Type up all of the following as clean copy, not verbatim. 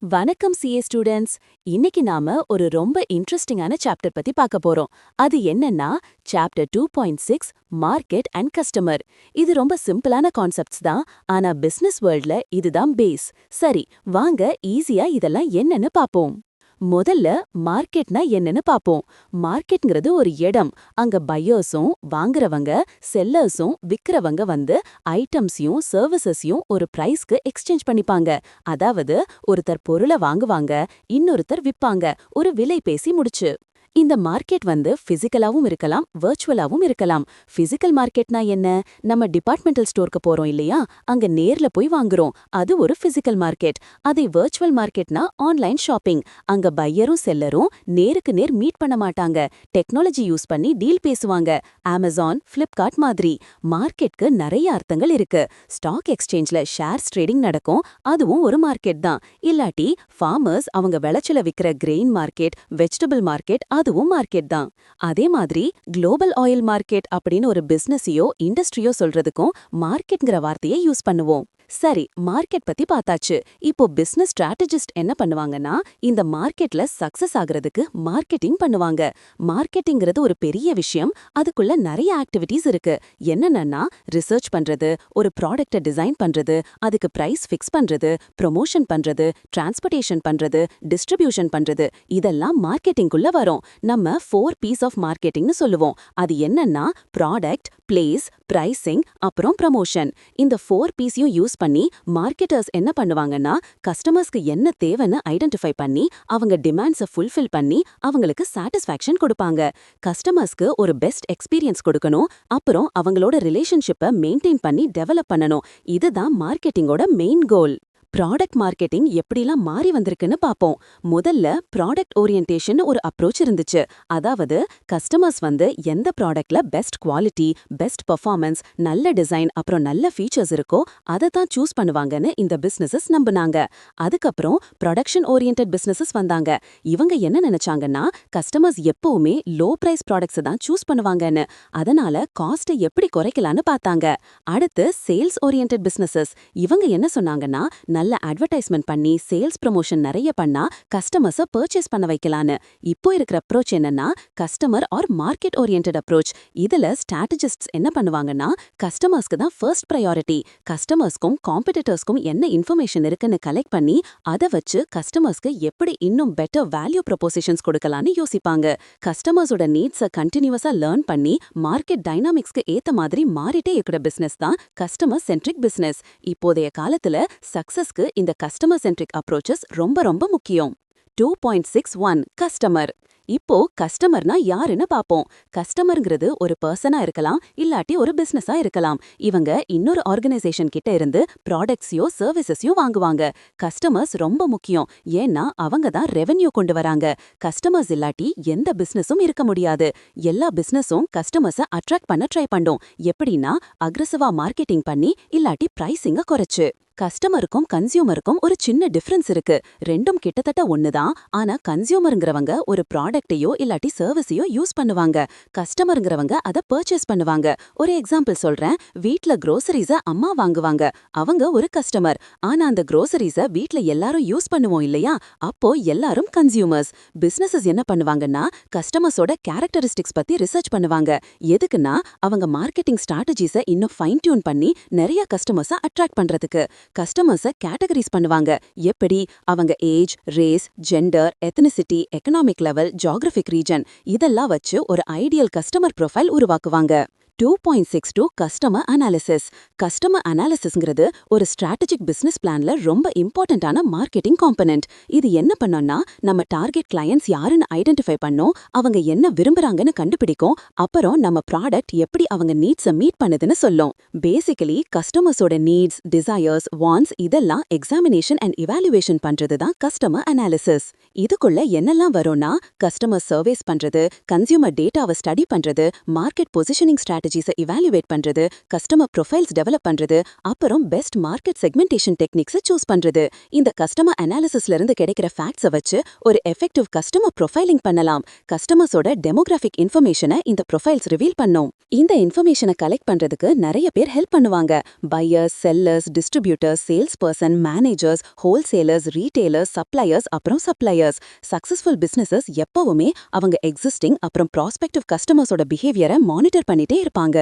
வணக்கம் CA students. இன்னைக்கு நாம ஒரு ரொம்ப இன்ட்ரெஸ்டிங்கான சாப்டர் பத்தி பார்க்க போறோம். அது என்னன்னா சாப்டர் 2.6 மார்க்கெட் அண்ட் கஸ்டமர். இது ரொம்ப சிம்பிளான கான்செப்ட்ஸ் தான், ஆனா பிசினஸ் வேர்ல்ட்ல இதுதான் பேஸ். சரி, வாங்க ஈஸியா இதெல்லாம் என்னன்னு பாப்போம். முதல்ல மார்க்கெட்னா என்னன்னு பாப்போம். மார்க்கெட்ங்கிறது ஒரு இடம். அங்க பையர்ஸும் வாங்குறவங்க, செல்லர்ஸும் விக்கிறவங்க வந்து ஐட்டம்ஸையும் சர்வீசஸையும் ஒரு பிரைஸ்க்கு எக்ஸ்சேஞ்ச் பண்ணிப்பாங்க. அதாவது ஒருத்தர் பொருளை வாங்குவாங்க, இன்னொருத்தர் விப்பாங்க, ஒரு விலை பேசி முடிச்சு. இந்த மார்க்கெட் வந்து பிசிக்கலாவும் இருக்கலாம், வர்ச்சுவலாவும் இருக்கலாம். பிசிக்கல் மார்க்கெட்னா என்ன? நம்ம டிபார்ட்மெண்டல் ஸ்டோருக்கு போறோம் இல்லையா, அங்க நேர்ல போய் வாங்குறோம், அது ஒரு பிசிக்கல் மார்க்கெட். அதே வர்ச்சுவல் மார்க்கெட்னா ஆன்லைன் ஷாப்பிங். அங்க பையரும் செல்லரும் நேருக்கு நேர் மீட் பண்ண மாட்டாங்க, டெக்னாலஜி யூஸ் பண்ணி டீல் பேசுவாங்க. அமேசான், பிளிப்கார்ட் மாதிரி. மார்க்கெட்க்கு நிறைய அர்த்தங்கள் இருக்கு. ஸ்டாக் எக்ஸ்சேஞ்ச்ல ஷேர்ஸ் ட்ரேடிங் நடக்கும், அதுவும் ஒரு மார்க்கெட் தான். இல்லாட்டி ஃபார்மர்ஸ் அவங்க விளைச்சல விக்கிற கிரெயின் மார்க்கெட், வெஜிடபிள் மார்க்கெட், அதுவும் மார்க்கெட் தான். அதே மாதிரி குளோபல் ஆயில் மார்க்கெட் அப்படின்னு ஒரு பிசினஸையோ இண்டஸ்ட்ரியோ சொல்றதுக்கும் மார்க்கெட்ங்கிற வார்த்தையை யூஸ் பண்ணுவோம். சரி, மார்க்கெட் பத்தி பார்த்தாச்சு. இப்போ பிசினஸ் ஸ்ட்ராட்டஜிஸ்ட் என்ன பண்ணுவாங்கன்னா, இந்த மார்க்கெட்ல சக்சஸ் ஆகுறதுக்கு மார்க்கெட்டிங் பண்ணுவாங்க. மார்க்கெட்டிங்கிறது ஒரு பெரிய விஷயம். அதுக்குள்ள நிறைய ஆக்டிவிட்டீஸ் இருக்கு. என்னென்னா ரிசர்ச் பண்றது, ஒரு ப்ராடக்ட்டை டிசைன் பண்றது, அதுக்கு பிரைஸ் ஃபிக்ஸ் பண்றது, ப்ரொமோஷன் பண்றது, டிரான்ஸ்போர்ட்டேஷன் பண்றது, டிஸ்ட்ரிபியூஷன் பண்றது, இதெல்லாம் மார்க்கெட்டிங்குள்ள வரும். நம்ம 4 P's ஆஃப் மார்க்கெட்டிங்னு சொல்லுவோம். அது என்னன்னா ப்ராடக்ட், பிளேஸ், பிரைசிங், அப்புறம் ப்ரமோஷன். இந்த 4 P'ஸையும் யூஸ் பண்ணி மார்க்கெட்டர்ஸ் என்ன பண்ணுவாங்கன்னா, கஸ்டமர்ஸ்க்கு என்ன தேவைன்னு ஐடென்டிஃபை பண்ணி அவங்க டிமாண்ட்ஸை ஃபுல்ஃபில் பண்ணி அவங்களுக்கு சாட்டிஸ்ஃபேக்ஷன் கொடுப்பாங்க. கஸ்டமர்ஸ்க்கு ஒரு பெஸ்ட் எக்ஸ்பீரியன்ஸ் கொடுக்கணும், அப்புறம் அவங்களோட ரிலேஷன்ஷிப்பை மெயின்டைன் பண்ணி டெவலப் பண்ணணும். இதுதான் மார்க்கெட்டிங்கோட மெயின் கோல். ப்ராடக்ட் மார்க்கெட்டிங் எப்படிலாம் மாறி வந்திருக்குன்னு பாப்போம். முதல்ல ப்ராடக்ட் ஓரியன்டேஷன் ஒரு அப்ரோச் இருந்துச்சு. அதாவது கஸ்டமர்ஸ் வந்து எந்த ப்ராடக்ட்ல பெஸ்ட் குவாலிட்டி, பெஸ்ட் பெர்ஃபார்மன்ஸ், நல்ல டிசைன், அப்புறம் நல்ல ஃபீச்சர்ஸ் இருக்கோ அதை தான் சூஸ் பண்ணுவாங்கன்னு இந்த பிசினஸஸ் நம்பினாங்க. அதுக்கப்புறம் ப்ரொடக்ஷன் ஓரியன்டட் பிசினஸஸ் வந்தாங்க. இவங்க என்ன நினைச்சாங்கன்னா, கஸ்டமர்ஸ் எப்பவுமே லோ பிரைஸ் ப்ராடக்ட்ஸ் தான் சூஸ் பண்ணுவாங்கன்னு. அதனால காஸ்ட்டை எப்படி குறைக்கலான்னு பார்த்தாங்க. அடுத்து சேல்ஸ் ஓரியன்டட் பிசினஸஸ். இவங்க என்ன சொன்னாங்கன்னா, நல்ல அட்வர்டைஸ்மெண்ட் பண்ணி சேல்ஸ் ப்ரமோஷன் நிறைய பண்ணா கஸ்டமர்ஸை பர்ச்சேஸ் பண்ண வைக்கலான்னு. இப்போ இருக்கிற அப்ரோச் என்னன்னா customer R market oriented approach. இதுல ஸ்ட்ராட்டஜிஸ்ட்ஸ் என்ன பண்ணுவாங்கன்னா, கஸ்டமர்ஸ்க்கு தான் ஃபர்ஸ்ட் ப்ரையாரிட்டி. கஸ்டமர்ஸ்க்கும் காம்படிட்டர்ஸ்க்கும் என்ன இன்ஃபர்மேஷன் இருக்குன்னு கலெக்ட் பண்ணி அதை வச்சு கஸ்டமர்ஸ்க்கு எப்படி இன்னும் பெட்டர் வேல்யூ ப்ரொபோசிஷன்ஸ் கொடுக்கலான்னு யோசிப்பாங்க. கஸ்டமர்ஸோட நீட்ஸை கண்டினியூஸா லேர்ன் பண்ணி மார்க்கெட் டைனாமிக்ஸ்க்கு ஏத்த மாதிரி மாறிட்டே இருக்கிற பிசினஸ் தான் கஸ்டமர் சென்ட்ரிக் பிசினஸ். இப்போதைய காலத்துல சக்சஸ்க்கு இந்த கஸ்டமர் சென்ட்ரிக் அப்ரோச்சஸ் ரொம்ப ரொம்ப முக்கியம். 2.61 கஸ்டமர். இப்போ கஸ்டமர்னா யாருன்னு பாப்போம். கஸ்டமர்ங்கிறது ஒரு பர்சனா இருக்கலாம், இல்லாட்டி ஒரு பிசினஸா இருக்கலாம். இவங்க இன்னொரு ஆர்கனைசேஷன் கிட்ட இருந்து ப்ராடக்ட்ஸையோ சர்வீசஸையோ வாங்குவாங்க. கஸ்டமர்ஸ் ரொம்ப முக்கியம், ஏன்னா அவங்க தான் ரெவென்யூ கொண்டு வராங்க. கஸ்டமர்ஸ் இல்லாட்டி எந்த பிசினஸும் இருக்க முடியாது. எல்லா பிசினஸும் கஸ்டமர்ஸை அட்ராக்ட் பண்ண ட்ரை பண்ணும். எப்படின்னா அக்ரெசிவா மார்க்கெட்டிங் பண்ணி இல்லாட்டி பிரைசிங்க குறைச்சு. கஸ்டமருக்கும் கன்சியூமருக்கும் ஒரு சின்ன டிஃபரன்ஸ் இருக்கு. ரெண்டும் கிட்டத்தட்ட ஒண்ணுதான். ஆனா கன்சியூமருங்கிறவங்க ஒரு ப்ராடக்ட்டையோ இல்லாட்டி சர்வீஸையோ யூஸ் பண்ணுவாங்க. கஸ்டமருங்கிறவங்க அதை பர்ச்சேஸ் பண்ணுவாங்க. ஒரு எக்ஸாம்பிள் சொல்றேன். வீட்ல க்ரோசரிஸை அம்மா வாங்குவாங்க, அவங்க ஒரு கஸ்டமர். ஆனா அந்த க்ரோசரிஸை வீட்ல எல்லாரும் யூஸ் பண்ணுவோம் இல்லையா, அப்போ எல்லாரும் கன்சியூமர்ஸ். பிசினஸஸ் என்ன பண்ணுவாங்கன்னா, கஸ்டமர்ஸோட கேரக்டரிஸ்டிக்ஸ் பத்தி ரிசர்ச் பண்ணுவாங்க. எதுக்குன்னா அவங்க மார்க்கெட்டிங் ஸ்ட்ராட்டஜிஸை இன்னும் ஃபைன் டியூன் பண்ணி நிறைய கஸ்டமர்ஸை அட்ராக்ட் பண்றதுக்கு. கஸ்டமர்ஸை கேட்டகரைஸ் பண்ணுவாங்க. எப்படி? அவங்க age, race, gender, ethnicity, economic level, geographic region, இதெல்லாம் வச்சு ஒரு ஐடியல் கஸ்டமர் ப்ரொஃபைல் உருவாக்குவாங்க. 2.62 கஸ்டமர் அனாலிசிஸ். கஸ்டமர் அனாலிசிஸ்ங்கிறது ஒரு ஸ்ட்ராட்டஜிக் பிசினஸ் பிளான்ல ரொம்ப இம்பார்ட்டன்டான மார்க்கெட்டிங் காம்பனன்ட். இது என்ன பண்ணோம்னா, நம்ம டார்கெட் கிளையன்ட்ஸ் யாருன்னு ஐடென்டிஃபை பண்ணோம், அவங்க என்ன விரும்புறாங்கன்னு கண்டுபிடிக்கும், அப்புறம் நம்ம ப்ராடக்ட் எப்படி அவங்க நீட்ஸை மீட் பண்ணுதுன்னு சொல்லும். பேசிக்கலி கஸ்டமர்ஸோட நீட்ஸ், டிசையர்ஸ், வாண்ட்ஸ் இதெல்லாம் எக்ஸாமினேஷன் அண்ட் இவாலுவேஷன் பண்றது தான் கஸ்டமர் அனாலிசிஸ். இதுக்குள்ள என்னெல்லாம் வரும்னா, கஸ்டமர் சர்வேஸ் பண்றது, கன்சியூமர் டேட்டாவை ஸ்டடி பண்றது, மார்க்கெட் பொசிஷனிங் ஸ்ட்ராட்டஜி ஸ்ட்ராட்டஜிஸை இவாலுவேட் பண்றது, கஸ்டமர் ப்ரொஃபைல்ஸ் டெவலப் பண்றது, அப்புறம் பெஸ்ட் மார்க்கெட் செக்மெண்டேஷன் டெக்னிக்ஸை சூஸ் பண்றது. இந்த கஸ்டமர் அனாலிசிஸ்ல இருந்து கிடைக்கிற ஃபேக்ட்ஸை வச்சு ஒரு எஃபெக்டிவ் கஸ்டமர் ப்ரொஃபைலிங் பண்ணலாம். கஸ்டமர்ஸோட டெமோகிராஃபிக் இன்ஃபர்மேஷனை இந்த ப்ரொஃபைல்ஸ் ரிவீல் பண்ணும். இந்த இன்ஃபர்மேஷனை கலெக்ட் பண்றதுக்கு நிறைய பேர் ஹெல்ப் பண்ணுவாங்க. Buyers, sellers, distributors, sales person, managers, wholesalers, retailers, suppliers, அப்புறம் சப்ளையர்ஸ். சக்சஸ்ஃபுல் பிசினஸஸ் எப்பவுமே அவங்க எக்ஸிஸ்டிங் அப்புறம் ப்ராஸ்பெக்டிவ் கஸ்டமர்ஸோட பிஹேவியரை மானிட்டர் பண்ணிட்டே இருப்பாங்க.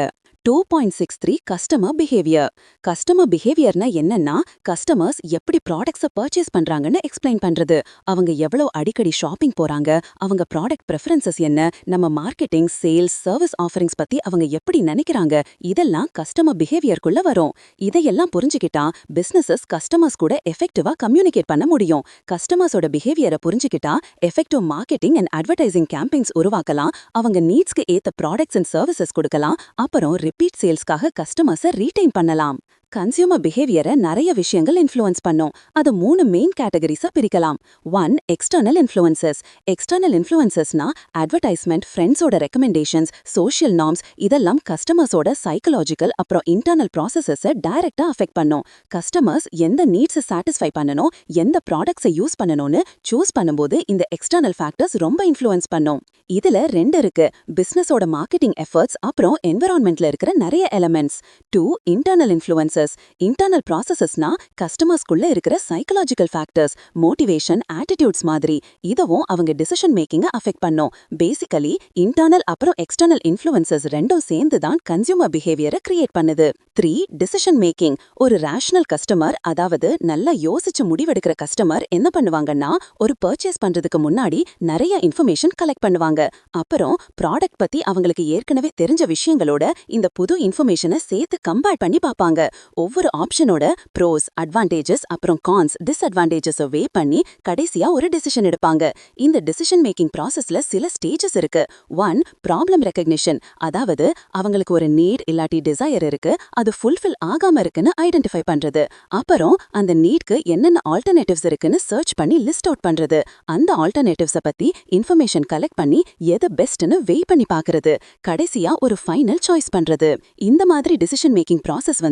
2.63 கஸ்டமர் பிஹேவியர். கஸ்டமர் பிஹேவியர்னா என்னன்னா, கஸ்டமர்ஸ் எப்படி ப்ராடக்ட்ஸை பர்ச்சேஸ் பண்றாங்கன்னு எக்ஸ்பிளைன் பண்றது. அவங்க எவ்வளவு அடிக்கடி ஷாப்பிங் போறாங்க, அவங்க ப்ராடக்ட் ப்ரெஃபரன்சஸ் என்ன, நம்ம மார்க்கெட்டிங், சேல்ஸ், சர்வீஸ் ஆஃபரிங்ஸ் பத்தி அவங்க எப்படி நினைக்கிறாங்க, இதெல்லாம் கஸ்டமர் பிஹேவியர்க்குள்ள வரும். இதையெல்லாம் புரிஞ்சுக்கிட்டா பிசினஸஸ் கஸ்டமர்ஸ் கூட எஃபெக்டிவா கம்யூனிகேட் பண்ண முடியும். கஸ்டமர்ஸோட பிஹேவியரை புரிஞ்சுக்கிட்டா effective marketing and advertising campaigns உருவாக்கலாம். அவங்க நீட்ஸ்க்கு ஏத்த ப்ராடக்ட்ஸ் அண்ட் சர்வீசஸ் கொடுக்கலாம். அப்புறம் ரிப்பீட் சேல்ஸ்க்காக கஸ்டமர்ஸை ரீடைன் பண்ணலாம். கன்சியூமர் பிஹேவியரை நிறைய விஷயங்கள் இன்ஃப்ளூயன்ஸ் பண்ணும். அது 3 மெயின் கேட்டகரிஸா பிரிக்கலாம். 1. External influences. எக்ஸ்டர்னல் இன்ஃப்ளூயன்சஸ்னா அட்வர்டைஸ்மெண்ட், ஃப்ரெண்ட்ஸோட ரெக்கமெண்டேஷன்ஸ், சோஷியல் நார்ம்ஸ் இதெல்லாம் கஸ்டமர்ஸோட சைக்கலாஜிக்கல் அப்புறம் இன்டர்னல் ப்ராசஸஸை டைரக்டா அஃபெக்ட் பண்ணும். கஸ்டமர்ஸ் எந்த நீட்ஸை சாட்டிஸ்ஃபை பண்ணணும், எந்த ப்ராடக்ட்ஸை யூஸ் பண்ணணும்னு சூஸ் பண்ணும்போது இந்த எக்ஸ்டர்னல் ஃபேக்டர்ஸ் ரொம்ப இன்ஃப்ளூயன்ஸ் பண்ணும். இதுல 2 இருக்கு. பிசினஸோட மார்க்கெட்டிங் எஃபர்ட்ஸ் அப்புறம் என்விரான்மெண்ட்ல இருக்கிற நிறைய எலிமெண்ட்ஸ். 2. Internal influences. இன்டர்னல் ப்ராசஸஸ்னா கஸ்டமர்ஸ்குள்ள இருக்கிற சைக்கலாஜிக்கல் ஃபேக்டர்ஸ், மோட்டிவேஷன், ஆட்டிடியூட்ஸ் மாதிரி. இதுவும் அவங்க டிசிஷன் மேக்கிங்கை அஃபெக்ட் பண்ணும். பேசிக்கலி இன்டர்னல் அப்புறம் எக்ஸ்டர்னல் இன்ஃப்ளூயன்சஸ் ரெண்டும் சேர்ந்து தான் கன்சியூமர் பிஹேவியரை கிரியேட் பண்ணுது. 3. Decision making. ஒரு ரேஷனல் கஸ்டமர், அதாவது நல்லா யோசிச்சு முடிவெடுக்கிற கஸ்டமர் என்ன பண்ணுவாங்கன்னா, ஒரு பர்ச்சேஸ் பண்றதுக்கு முன்னாடி நிறைய இன்ஃபர்மேஷன் கலெக்ட் பண்ணுவாங்க. அப்புறம் ப்ராடக்ட் பத்தி அவங்களுக்கு ஏற்கனவே தெரிஞ்ச விஷயங்களோட இந்த புது இன்ஃபர்மேஷனை சேர்த்து கம்பேர் பண்ணி பார்ப்பாங்க. ஒவ்வொரு ஆப்ஷனோட ப்ரோஸ், அட்வான்டேஜஸ் அப்புறம் கான்ஸ், டிஸ்அட்வான்டேஜஸை வே பண்ணி கடைசியா ஒரு டிசிஷன் எடுப்பாங்க. இந்த டிசிஷன் மேக்கிங் ப்ராசஸ்ல சில ஸ்டேஜஸ் இருக்கு. 1. Problem recognition. அதாவது அவங்களுக்கு ஒரு நீட் இல்லாட்டி டிசையர் இருக்கு, அது ஃபுல்ஃபில் ஆகாம இருக்குன்னு ஐடென்டிஃபை பண்றது. அப்புறம் அந்த நீட்க்கு என்னென்ன ஆல்டர்னேட்டிவ்ஸ் இருக்குன்னு சர்ச் பண்ணி லிஸ்ட் அவுட் பண்றது. அந்த ஆல்டர்னேட்டிவ்ஸை பத்தி இன்ஃபர்மேஷன் கலெக்ட் பண்ணி எது பெஸ்ட்னு வெய் பண்ணி பார்க்கறது. கடைசியா ஒரு ஃபைனல் சாய்ஸ் பண்றது. இந்த மாதிரி டிசிஷன் மேக்கிங் ப்ராசஸ்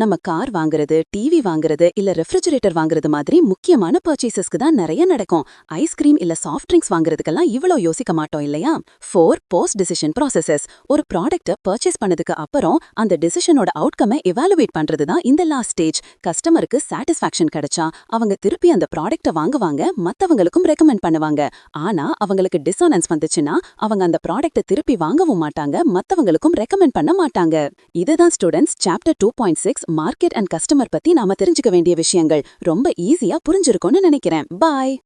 நம்ம கார் வாங்குறது, டிவி வாங்குறது இல்ல ரெஃப்ரிஜரேட்டர் வாங்குறது மாதிரி முக்கியமான பர்ச்சேசஸ்க்கு தான் நிறைய நடக்கும். ஐஸ்கிரீம் இல்ல சாஃப்ட் ட்ரிங்க்ஸ் வாங்குறதுக்கெல்லாம் இவ்வளோ யோசிக்க மாட்டோம் இல்லையா? 4. Post decision processes. ஒரு ப்ராடக்ட்டை பர்ச்சேஸ் பண்ணதுக்கு அப்புறம் அந்த டிசிஷனோட அவுட்கமை எவாலுவேட் பண்றது தான் இந்த லாஸ்ட் ஸ்டேஜ். கஸ்டமருக்கு சாட்டிஸ்ஃபேக்ஷன் கிடைச்சா அவங்க திருப்பி அந்த ப்ராடக்ட்டை வாங்குவாங்க, மத்தவங்களுக்கும் ரெக்கமெண்ட் பண்ணுவாங்க. ஆனா அவங்களுக்கு டிசானன்ஸ் வந்துச்சுன்னா அவங்க அந்த ப்ராடக்ட்டை திருப்பி வாங்கவும் மாட்டாங்க, மத்தவங்களுக்கும் ரெக்கமெண்ட் பண்ண மாட்டாங்க. இதுதான் students chapter 2.6 market and customer பத்தி நாம தெரிஞ்சுக்க வேண்டிய விஷயங்கள். ரொம்ப ஈஸியா புரிஞ்சிருக்கும்னு நினைக்கிறேன். பாய்.